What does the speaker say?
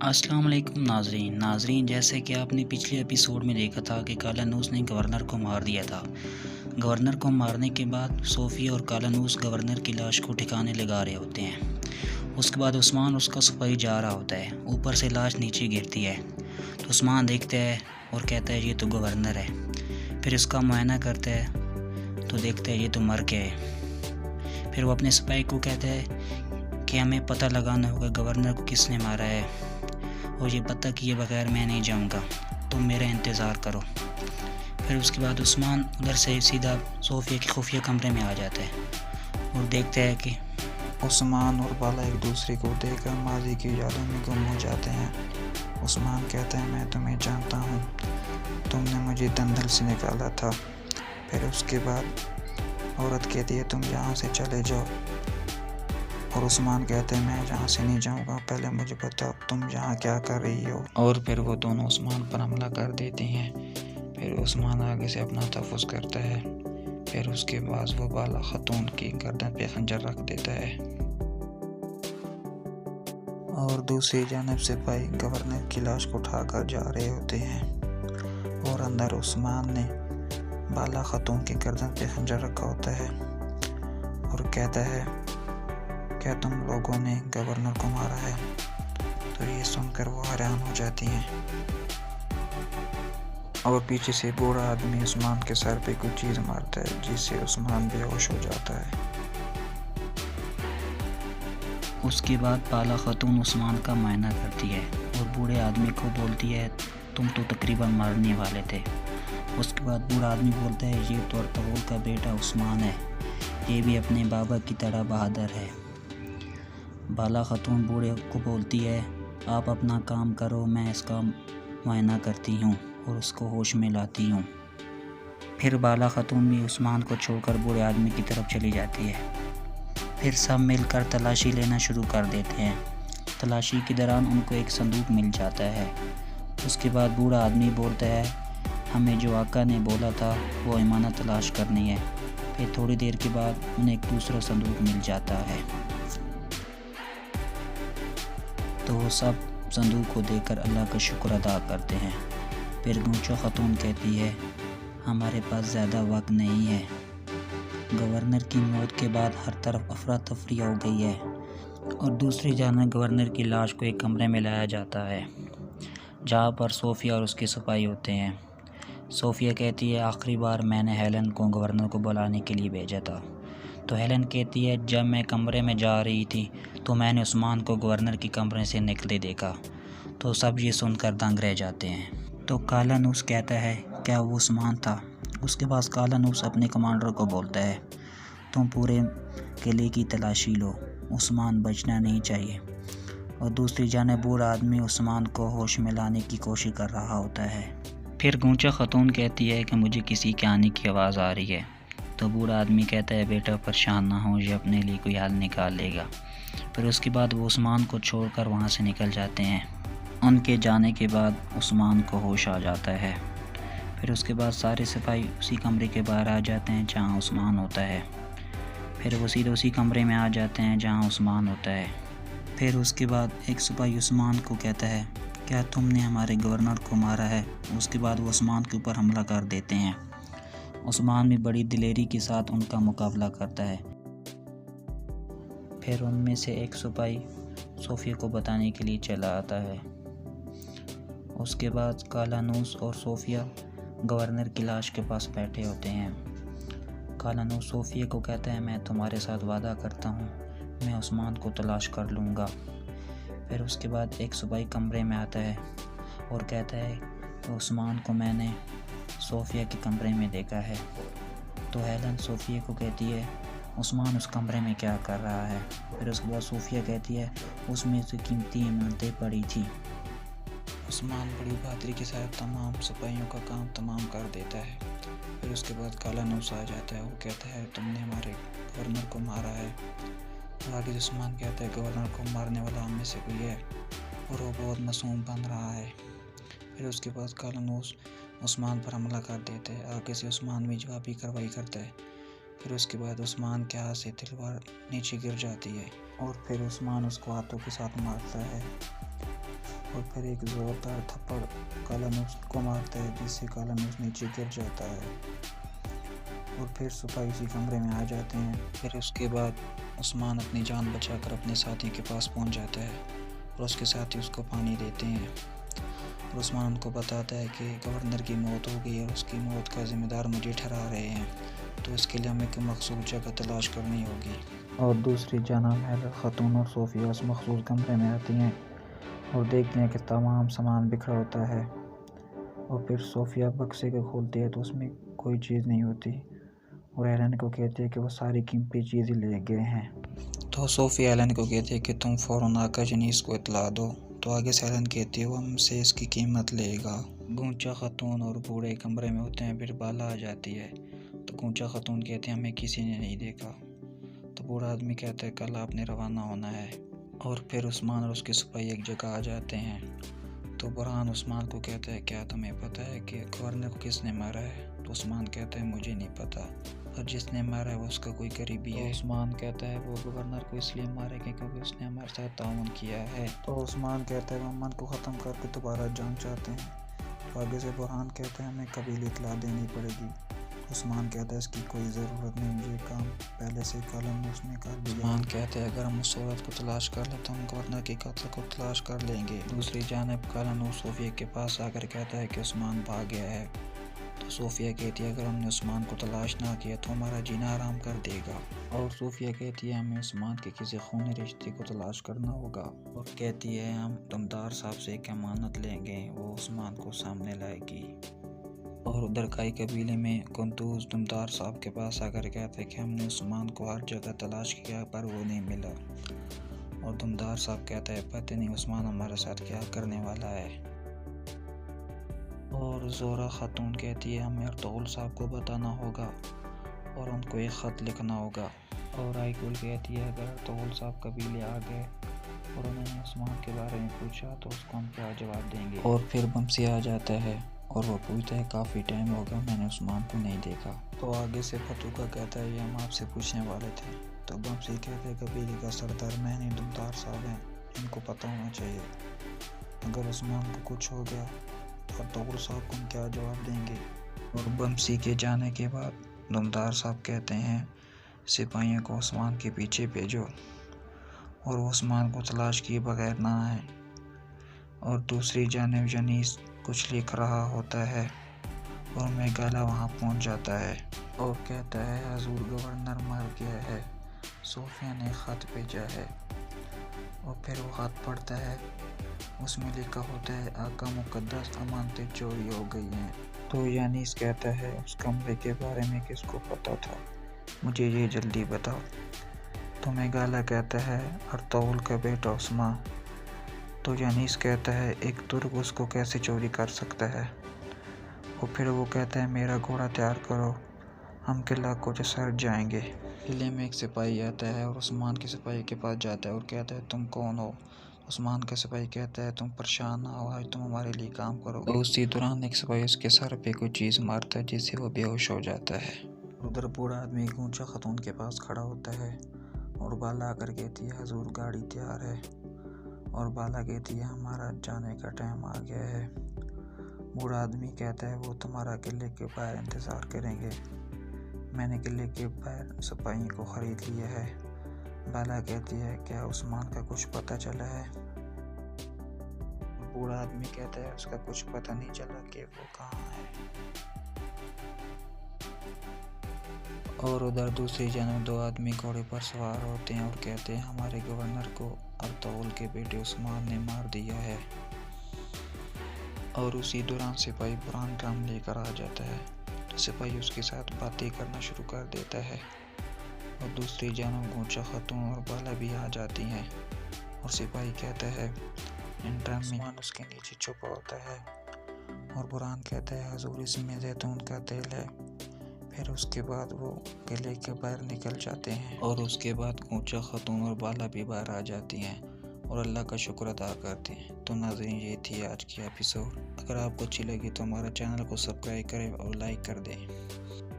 अस्सलाम वालेकुम नाजरीन, जैसे कि आपने पिछले एपिसोड में देखा था कि कालानूस ने गवर्नर को मार दिया था। गवर्नर को मारने के बाद सोफिया और कालानूस गवर्नर की लाश को ठिकाने लगा रहे होते हैं। उसके बाद उस्मान उसका सिपाही जा रहा होता है, ऊपर से लाश नीचे गिरती है तो उस्मान देखता है और कहता है ये तो गवर्नर है। फिर इसका मुआयना करता है तो देखता है ये तो मर गया है। फिर वो अपने सिपाही को कहता है कि हमें पता लगाना होगा गवर्नर को किसने मारा है, और ये पता किए बगैर मैं नहीं जाऊंगा, तुम मेरा इंतज़ार करो। फिर उसके बाद उस्मान उधर से सीधा सोफिया के खुफिया कमरे में आ जाता है और देखता है कि उस्मान और बाला एक दूसरे को देखकर माजी की यादों में गुम हो जाते हैं। उस्मान कहता है मैं तुम्हें जानता हूँ, तुमने मुझे दंदल से निकाला था। फिर उसके बाद औरत कहती है तुम यहाँ से चले जाओ, और उस्मान कहते हैं मैं यहाँ से नहीं जाऊँगा, पहले मुझे बताओ तुम यहाँ क्या कर रही हो। और फिर वो दोनों उस्मान पर हमला कर देते हैं। फिर उस्मान आगे से अपना तहफ़्फ़ुज़ करता है। फिर उसके बाद वो बाला खातून की गर्दन पे खंजर रख देता है, और दूसरी जानब सिपाही गवर्नर की लाश को उठाकर जा रहे होते हैं, और अंदर उस्मान ने बाला खातून की गर्दन पे खंजर रखा होता है और कहता है क्या तुम लोगों ने गवर्नर को मारा है। तो ये सुनकर वो हैरान हो जाती हैं, और पीछे से बूढ़ा आदमी उस्मान के सर पे कुछ चीज़ मारता है जिससे उस्मान बेहोश हो जाता है। उसके बाद बाला खातून उस्मान का मुआयना करती है और बूढ़े आदमी को बोलती है तुम तो तकरीबन मरने वाले थे। उसके बाद बूढ़ा आदमी बोलता है ये तो अर्तुगरुल का बेटा उस्मान है, ये भी अपने बाबा की तरह बहादुर है। बाला खातून बूढ़े को बोलती है आप अपना काम करो, मैं इसका मुआयना करती हूँ और उसको होश में लाती हूँ। फिर बाला खातून भी उस्मान को छोड़कर बूढ़े आदमी की तरफ चली जाती है। फिर सब मिलकर तलाशी लेना शुरू कर देते हैं। तलाशी के दौरान उनको एक संदूक मिल जाता है। उसके बाद बूढ़ा आदमी बोलता है हमें जो आका ने बोला था वो इमानत तलाश करनी है। फिर थोड़ी देर के बाद उन्हें एक दूसरा संदूक मिल जाता है, तो वो सब संदूक को देखकर अल्लाह का शुक्र अदा करते हैं। फिर गूंचो खातून कहती है हमारे पास ज़्यादा वक्त नहीं है। गवर्नर की मौत के बाद हर तरफ अफरा तफरी हो गई है, और दूसरी जानब गवर्नर की लाश को एक कमरे में लाया जाता है जहाँ पर सोफिया और उसके सिपाही होते हैं। सोफिया कहती है आखिरी बार मैंने हेलन को गवर्नर को बुलाने के लिए भेजा था। तो हेलन कहती है जब मैं कमरे में जा रही थी तो मैंने उस्मान को गवर्नर के कमरे से निकले देखा। तो सब ये सुनकर दंग रह जाते हैं। तो कालानूस कहता है क्या वो उस्मान था। उसके बाद कालानूस अपने कमांडर को बोलता है तुम पूरे किले की तलाशी लो, उस्मान बचना नहीं चाहिए। और दूसरी जानिब बूढ़ा आदमी उस्मान को होश में लाने की कोशिश कर रहा होता है। फिर गूंचा खातून कहती है कि मुझे किसी के आने की आवाज़ आ रही है। तो बूढ़ा आदमी कहता है बेटा परेशान ना हो, ये अपने लिए कोई हल निकाल लेगा। फिर उसके बाद वो उस्मान को छोड़कर वहाँ से निकल जाते हैं। उनके जाने के बाद उस्मान को होश आ जाता है। फिर उसके बाद सारे सिपाही उसी कमरे के बाहर आ जाते हैं जहाँ उस्मान होता है। फिर वो सीधे उसी कमरे में आ जाते हैं जहाँ उस्मान होता है। फिर उसके बाद एक सिपाही उस्मान को कहता है क्या तुमने हमारे गवर्नर को मारा है। उसके बाद वो उस्मान के ऊपर हमला कर देते हैं। उस्मान भी बड़ी दिलेरी के साथ उनका मुकाबला करता है। फिर उनमें से एक सिपाही सोफिया को बताने के लिए चला आता है। उसके बाद कालानूस और सोफिया गवर्नर की लाश के पास बैठे होते हैं। कालानूस सोफिया को कहता है मैं तुम्हारे साथ वादा करता हूँ, मैं उस्मान को तलाश कर लूँगा। फिर उसके बाद एक सिपाही कमरे में आता है और कहता है कि उस्मान को मैंने सोफिया के कमरे में देखा है। तो हेलन सोफिया को कहती है उस्मान उस कमरे में क्या कर रहा है। फिर उसके बाद सोफिया कहती है उसमें से कीमती इमारतें पड़ी थी। उस्मान बड़ी बहादुरी के साथ तमाम सिपाहियों का काम तमाम कर देता है। फिर उसके बाद कालानूस आ जाता है, वो कहता है तुमने हमारे गवर्नर को मारा है। आगे उस्मान कहता है गवर्नर को मारने वाला हम में से कोई है और वो बहुत मासूम बन रहा है। फिर उसके बाद कालानूस उस्मान पर हमला कर देते हैं। आगे से उस्मान भी जवाबी कार्रवाई करता है। फिर उसके बाद उस्मान के हाथ से तलवार नीचे गिर जाती है, और फिर उस्मान उसको हाथों के साथ मारता है। और फिर एक ज़ोरदार थप्पड़ कालानूस को मारता है, जिससे कालानूस नीचे गिर जाता है। और फिर सिपाही उसी कमरे में आ जाते हैं। फिर उसके बाद उस्मान अपनी जान बचाकर अपने साथी के पास पहुंच जाता है और उसके साथी उसको पानी देते हैं। और उस्मान उनको बताता है कि गवर्नर की मौत हो गई और उसकी मौत का ज़िम्मेदार मुझे ठहरा रहे हैं, तो इसके लिए हमें एक मखसूस जगह तलाश करनी होगी। और दूसरी जाना महल खातून और सोफिया उस मखसूस कमरे में आती हैं और देखते हैं कि तमाम सामान बिखरा होता है। और फिर सोफिया बक्से को खोलती है तो उसमें कोई चीज़ नहीं होती और एलन को कहती है कि वो सारी कीमती चीज़ें ले गए हैं। तो सोफिया एलन को कहती है कि तुम फ़ौरन आकर जनीस को इतला दो। तो आगे से एलन कहती है वो हमसे इसकी कीमत लेगा। गूंचा खातून और बूढ़े कमरे में होते हैं। फिर बाला आ जाती है तो गूंचा खातून कहते हैं हमें किसी ने नहीं देखा। तो बूढ़ा आदमी कहता है कल आपने रवाना होना है। और फिर उस्मान और उसके सिपाही एक जगह आ जाते हैं। तो बुरहान उस्मान को कहता है क्या तुम्हें पता है कि गवर्नर को किसने मारा है? तो उस्मान कहता है मुझे नहीं पता, और जिसने मारा है वो उसका कोई करीबी है। उस्मान कहता है वो गवर्नर को इसलिए मारेगा क्योंकि उसने हमारे साथ ताउन किया है। तो उस्मान कहता है वो अमन को ख़त्म करके दोबारा जान चाहते हैं। तो आगे से बुरहान कहता है हमें कबीले इतला देनी पड़ेगी। उस्मान कहता है इसकी कोई ज़रूरत नहीं, मुझे काम पहले से कालानूस ने कर दिया। उस्मान कहते हैं अगर हम उस औरत को तलाश कर ले तो हम गवर्नर के कत्ल को तलाश कर लेंगे। दूसरी जानिब कालानूस सोफिया के पास आकर कहता है कि उस्मान भाग गया है। तो सोफिया कहती है अगर हमने उस्मान को तलाश ना किया तो हमारा जीना आराम कर देगा। और सोफिया कहती है हमें उस्मान के किसी खूनी रिश्ते को तलाश करना होगा। और कहती है हम दमदार साहब से एक अमानत लेंगे, वो उस्मान को सामने लाएगी। और उधर काई कबीले में कुंतूज दमदार साहब के पास आकर कहते हैं कि हमने उस्मान को हर जगह तलाश किया पर वो नहीं मिला। और दमदार साहब कहता है पता नहीं उस्मान हमारे साथ क्या करने वाला है। और जोरा खातून कहती है हमें अर्तुगरुल साहब को बताना होगा और उनको एक ख़त लिखना होगा। और आइकुल कहती है अगर अर्तुगरुल साहब कबीले आ गए और उन्होंने उस्मान के बारे में पूछा तो उसको हम क्या जवाब देंगे। और फिर बमसी आ जाता है और वो पूछता है काफ़ी टाइम हो गया मैंने उस्मान को नहीं देखा। तो आगे से फतूका कहता है ये हम आपसे पूछने वाले थे। तो बमसी कहते हैं कबीले का सरदार मैं नहीं दमदार साहब हैं, इनको पता होना चाहिए। अगर उस्मान को कुछ हो गया तो अर्तुगरुल साहब को हम क्या जवाब देंगे। और बमसी के जाने के बाद दमदार साहब कहते हैं सिपाहियों को उस्मान के पीछे भेजो और उस्मान को तलाश किए बगैर ना आए। और दूसरी जानिब जनीस कुछ लिख रहा होता है और मेघाला वहाँ पहुँच जाता है और कहता है हजूर गवर्नर मर गया है, सोफिया ने ख़त भेजा है। और फिर वो ख़त पढ़ता है, उसमें लिखा होता है आका मुकद्दस अमानतें चोरी हो गई हैं। तो यानीस कहता है उस कमरे के बारे में किसको पता था, मुझे ये जल्दी बताओ। तो मेघाला कहता है अर्तुगरुल का बेटा उस्मा। तो यानीस कहता है एक तुर्क उसको कैसे चोरी कर सकता है। और फिर वो कहता है मेरा घोड़ा तैयार करो, हम किला को सर जाएंगे। किले में एक सिपाही आता है और उस्मान के सिपाही के पास जाता है और कहता है तुम कौन हो। उस्मान का सिपाही कहता है तुम परेशान ना हो, आज तुम हमारे लिए काम करो। तो उसी दौरान एक सिपाही उसके सर पे कोई चीज़ मारता है जिससे वो बेहोश हो जाता है। उधर बूढ़ा आदमी गूंचा खातून के पास खड़ा होता है और बाला आकर कहती है हजूर गाड़ी तैयार है। और बाला कहती है हमारा जाने का टाइम आ गया है। बूढ़ा आदमी कहता है वो तुम्हारा किले के बाहर इंतज़ार करेंगे, मैंने किले के बाहर सिपाही को ख़रीद लिया है। बाला कहती है क्या उस्मान का कुछ पता चला है। बूढ़ा आदमी कहता है उसका कुछ पता नहीं चला कि वो कहाँ है। और उधर दूसरी जानब दो आदमी घोड़े पर सवार होते हैं और कहते हैं हमारे गवर्नर को अर्तुगरुल के बेटे उस्मान ने मार दिया है। और उसी दौरान सिपाही बुरहान ड्रम लेकर आ जाता है तो सिपाही उसके साथ बातें करना शुरू कर देता है। और दूसरी जानब गूंचा खातून और बाला भी आ जाती हैं और सिपाही कहता है इन ड्रम में उस्मान उसके नीचे छुपा होता है। और बुरहान कहता है हजूर इसमें जैतून का तेल है। फिर उसके बाद वो किले के बाहर निकल जाते हैं और उसके बाद गूंचा खातून और बाला भी बाहर आ जाती हैं और अल्लाह का शुक्र अदा करते हैं। तो नाज़रीन ये थी आज की एपिसोड। अगर आपको अच्छी लगी तो हमारा चैनल को सब्सक्राइब करें और लाइक कर दें।